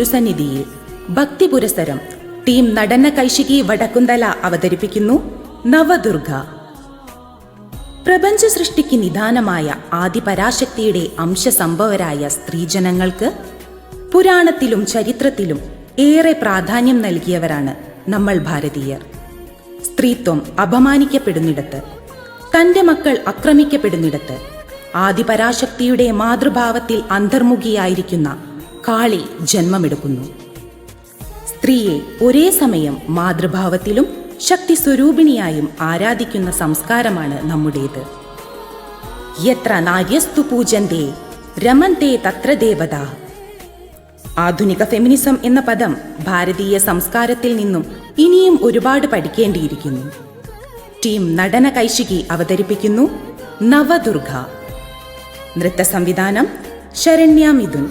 തിരുസന്നിധിയിൽ ഭക്തിപുരസരം ടീം നടന കൈശികി വടക്കുന്തല അവതരിപ്പിക്കുന്നു നവദുർഗ. പ്രപഞ്ച സൃഷ്ടിക്ക് നിദാനമായ ആദിപരാശക്തിയുടെ അംശസംഭവരായ സ്ത്രീജനങ്ങൾക്ക് പുരാണത്തിലും ചരിത്രത്തിലും ഏറെ പ്രാധാന്യം നൽകിയവരാണ് നമ്മൾ ഭാരതീയർ. സ്ത്രീത്വം അപമാനിക്കപ്പെടുന്നിടത്ത്, തന്റെ മക്കൾ ആക്രമിക്കപ്പെടുന്നിടത്ത് ആദിപരാശക്തിയുടെ മാതൃഭാവത്തിൽ അന്തർമുഖിയായിരിക്കുന്ന കാളി ജന്മമെടുക്കുന്നു. സ്ത്രീയെ ഒരേ സമയം മാതൃഭാവത്തിലും ശക്തി സ്വരൂപിണിയായും ആരാധിക്കുന്ന സംസ്കാരമാണ് നമ്മുടേത്. യത്ര നാര്യസ്തു പൂജന്തേ രമന്തേ തത്ര ദേവത. ആധുനിക ഫെമിനിസം എന്ന പദം ഭാരതീയ സംസ്കാരത്തിൽ നിന്നും ഇനിയും ഒരുപാട് പഠിക്കേണ്ടിയിരിക്കുന്നു. ടീം നടന കൈശികി അവതരിപ്പിക്കുന്നു നവദുർഗ. നൃത്ത സംവിധാനം ശരണ്യ മിഥുൻ.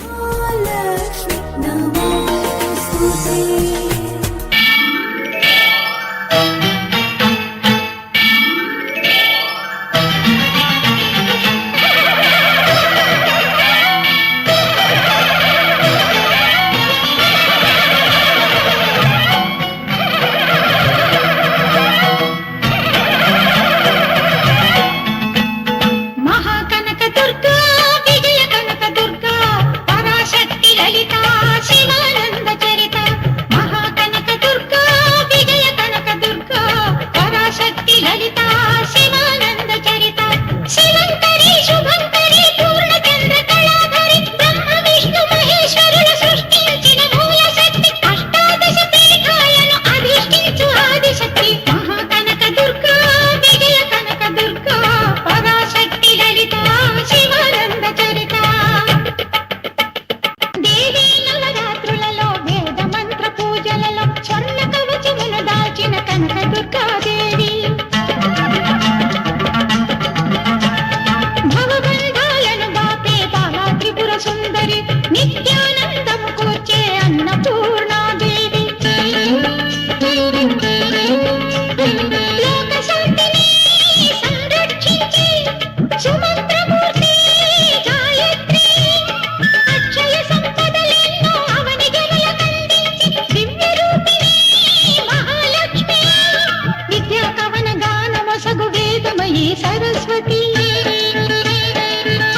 సరస్వతి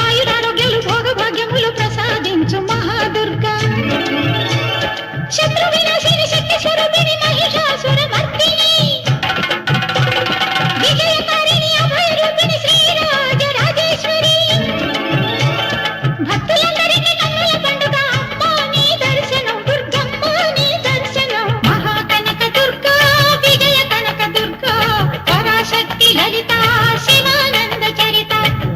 ఆయురారోగ్యాలు భోగభాగ్యములు ప్రసాదించు మహాదుర్గా. శత్రు వినాశిని శక్తి స్వరూపిణి మహిషాసుర మర్దిని విజయకారిణి అభయ రూపిణి శ్రీరాజ రాజేశ్వరి. భక్తులందరికీ కన్నుల పండుగ అమ్మ నీ దర్శనం, దుర్గమ్మ నీ దర్శనం. మహాకనక దుర్గా విజయ కనక దుర్గా పరాశక్తి లలిత శివానంద చరిత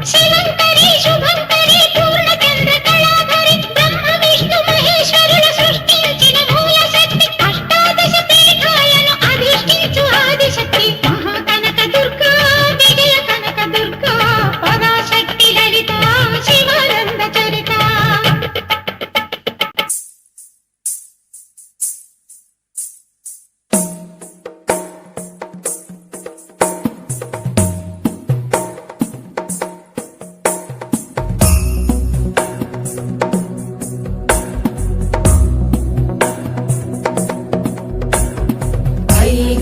శివంకరి శుభంకరి పూర్ణచంద్ర కళాధరి బ్రహ్మ విష్ణు మహేశ్వరుల సృష్టించిన మూల శక్తి అష్టాదశ పీఠాలను అధిష్ఠించు ఆదిశక్తి. మహాకనక దుర్గా విజయ కనక దుర్గా పరాశక్తి లలిత శివానంద చరిత.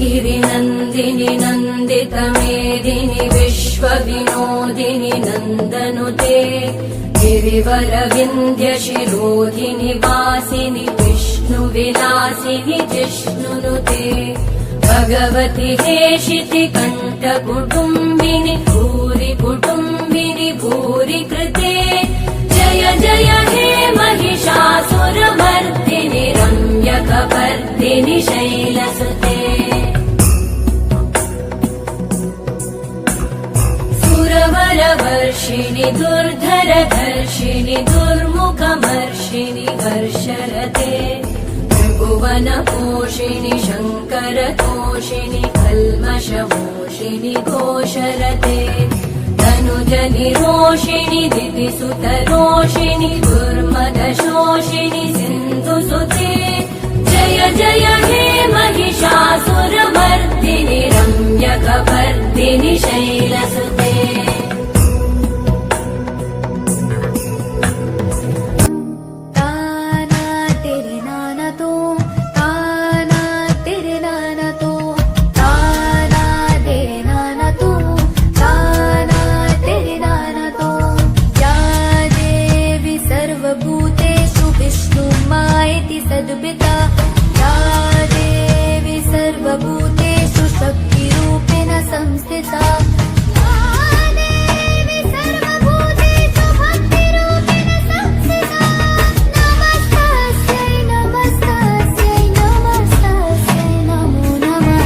गिरिनन्दिनि नन्दितमेदिनि विश्वविनोदिनि नन्दनुते गिरिवरविन्ध्यशिरोधिनि वासिनि विष्णुविलासिनि जिष्णुनुते भगवति हेशिति कण्ठकुटुम्बिनि भूरि कुटुम्बिनि भूरि कृते जय जय हे महिषासुरमर्दिनि रम्यकपर्दिनि शैलसुते सुरवरवर्षिणि दुर्धरधर्षिणि दुर्मुखमर्षिणि वर्षरते त्रिभुवनपोषिणि शङ्करतोषिणि कल्मषमोषिणि घोषरते तनुजनिरोषिणि दितिसुतरोषिणि दुर्मदशोषिणि सिन्धुसुते जय जय हे महिषासुरमर्दिनि रम्यकपर्दिनि शैलसुते ताना तेरे नाम सर्वभूतेषु शक्तिरूपेण संस्थिता देवी सर्वभूतेषु भक्तिरूपेण संस्थिता नमस्तस्यै नमस्तस्यै नमस्तस्यै नमो नमः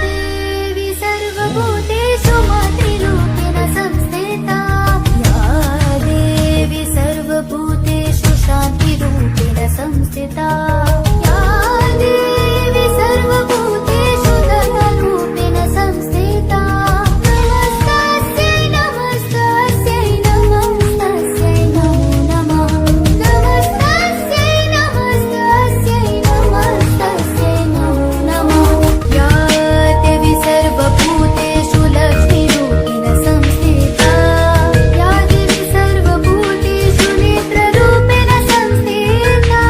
देवी सर्वभूतेषु मातृरूपेण संस्थिता या देवी सर्वभूतेषु शान्तिरूपेण संस्थिता या देवी सर्वभूतेषु धनरूपेण संस्थिता नमस्तस्यै नमस्तस्यै नमस्तस्यै नमो नमः नमस्तस्यै नमस्तस्यै नमस्तस्यै नमो नमः या देवी सर्वभूतेषु लक्ष्मीरूपेण संस्थिता या देवी सर्वभूतेषु नेत्ररूपेण संस्थिता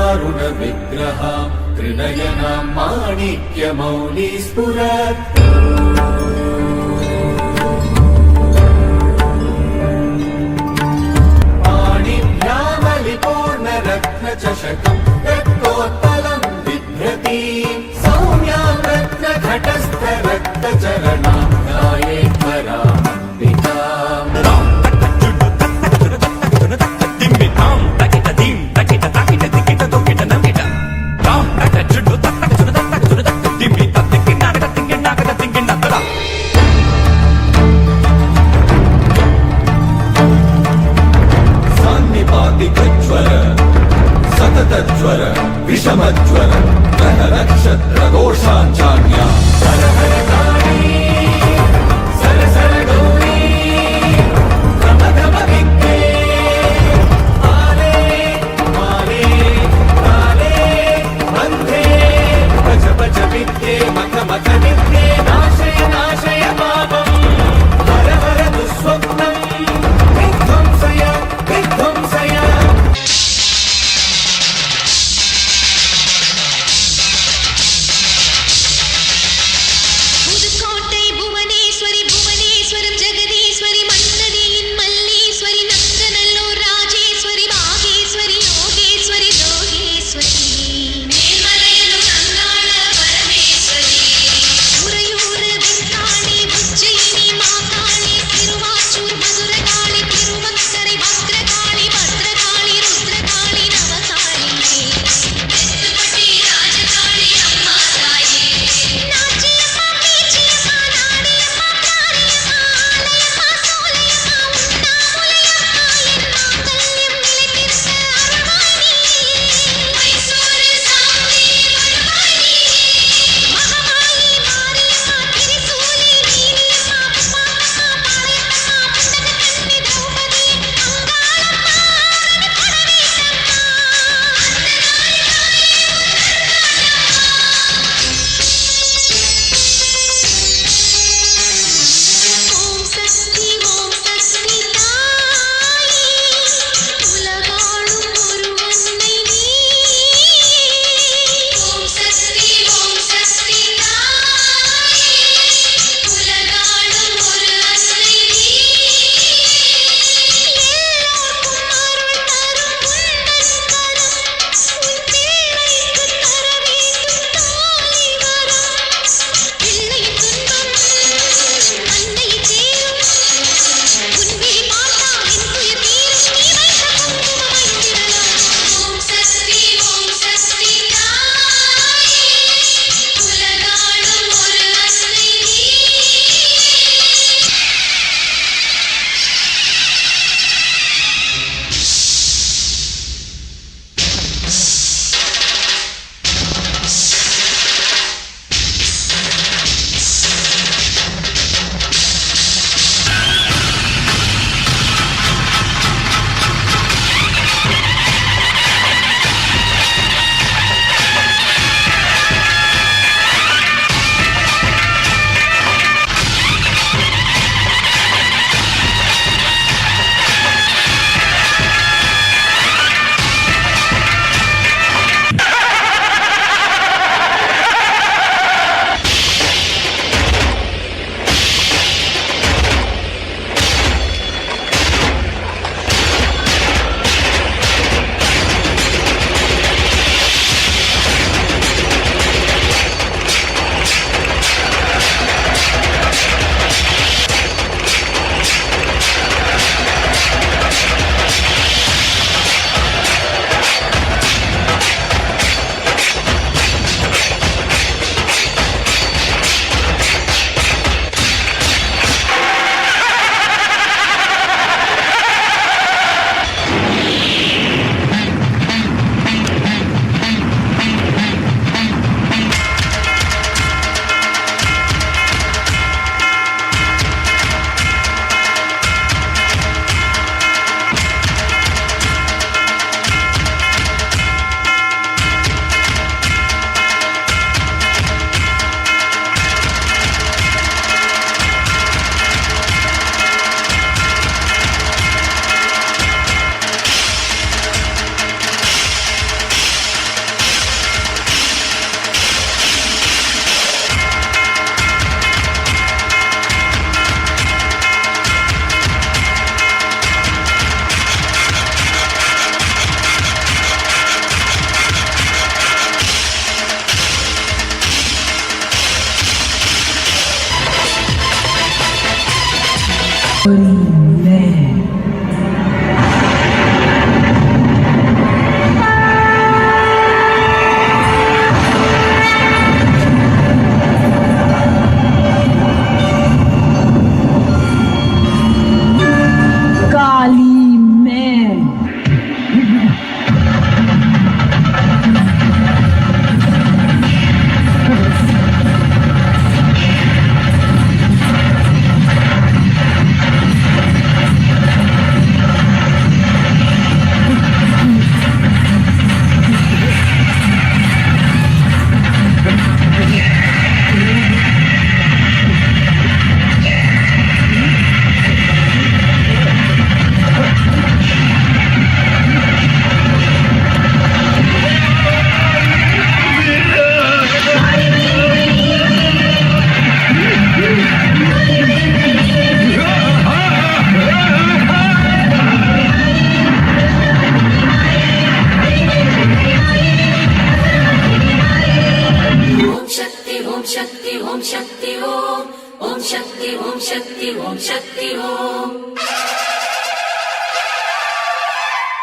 सिन्दूरारुणविग्रहां त्रिनयनां माणिक्यमौलिस्फुरत् पाणिभ्यामलिपूर्णरत्नचषकं रक्तोत्पलं बिभ्रतीं सौम्यां रत्नघटस्थरक्तचरणां ध्यायेत्परामम्बिकाम् सान्निपातिकज्वर सततज्वर विषमज्वर ग्रह नक्षत्र दोषाञ्चान्या हर हर काली सर सर गौरी गम गम विद्ये आले माले काले बन्धे भज भज विद्ये मख मख विद्ये नाशय नाशय पापम् हर हर दुःस्वप्नम् विध्वंसय विध्वंसय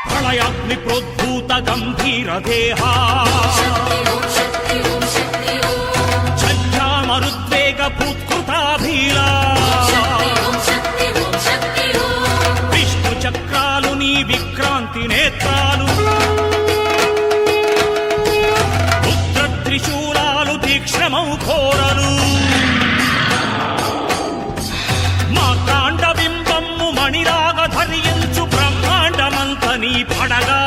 ప్రళయాగ్ని ప్రోద్భూత గంభీర దేహా ఛంచామరుద్వేగ భూత్కృతాభీలా విష్ణు చక్రాలు నీ విక్రాంతి నేత్రాలు రుద్ర త్రిశూలాలు తీక్ష్ణమౌ ఘోరలు మార్తాండబింబమ్ము మణిరాగ ధరించు బ్రహ్మాండమంత నీ పడగా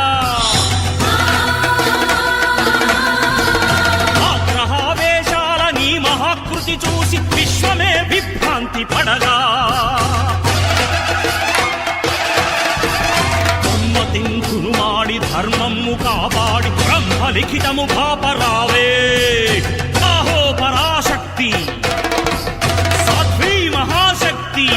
ఆగ్రహావేశాల నీ మహాకృతి చూసి విశ్వమే విభ్రాంతి పడగా బ్రహ్మతింకును మాడి ధర్మము కాపాడి బ్రహ్మలిఖితము కాపరావే అహో పరాశక్తి సాధ్వీ మహాశక్తి